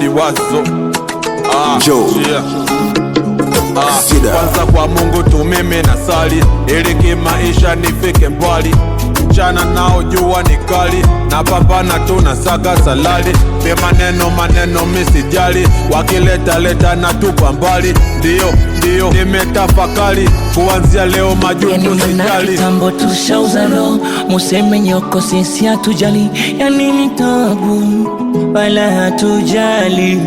maliwazo. Yeah. Kwanza kwa Mungu tu mimi nasali, ili kimaisha nifike mbali. Mchana nao jua ni kali, napambana tu na saka salali. Pe maneno misijali, wakileta leta na tupa mbali. Ndio nimetafakari, kuanzia leo majuto sijali. Kitambo tushauza roho, museme nyoko sisi hatujali. Yani ni tabu, wala hatujali.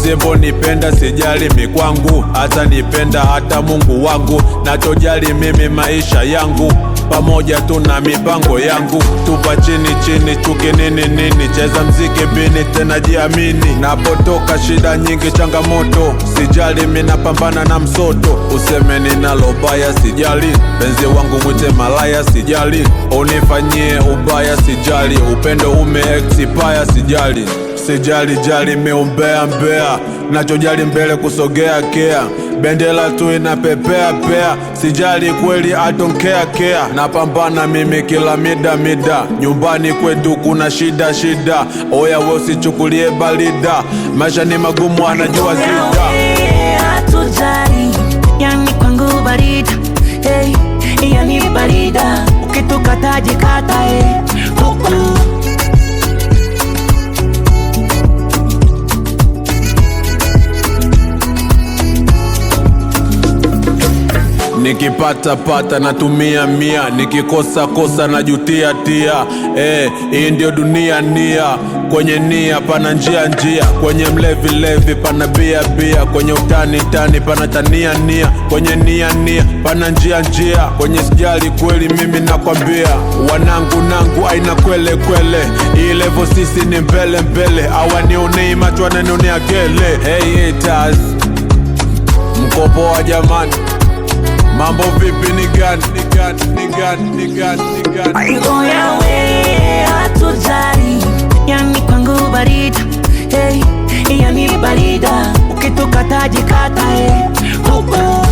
Sipo nipenda sijali mikwangu, hata nipenda hata Mungu wangu. Nachojali mimi maisha yangu, pamoja tuna mipango yangu. Tupa chini chuki nini, cheza mziki bini tena jiamini. Napotoka shida nyingi changamoto, sijali mina pambana na msoto. Useme ninalo baya sijali, penzi wangu mwite malaya sijali. Unifanyie ubaya sijali, upendo ume-expire sijali. Sijali meumbea mbea, nachojali mbele kusogea kea. Bendela tu inapepea pea, sijali kweli I don't care. Napambana mimi kila mida, nyumbani kwetu kuna shida. Oya we usichukulie balida, maisha ni magumu anajua zida. Hatujali, yani kwangu barida, hey, yani barida. Ukitukata jikata, huku nikipata natumia mia, nikikosa najutia. Hii ndio dunia nia, kwenye nia pana njia, kwenye mlevi pana bia, kwenye utani pana tania, kwenye nia pana njia, kwenye sijali kweli mimi nakwambia. Wanangu aina kwele, hii level sisi ni mbele, awanionei macho wananionea gele. Hey haters, mkopo wa jamani, mambo vipi ni gani? Oya we hatujali, yani kwangu barida, hey, yani barida. Ukitukata jikata, huku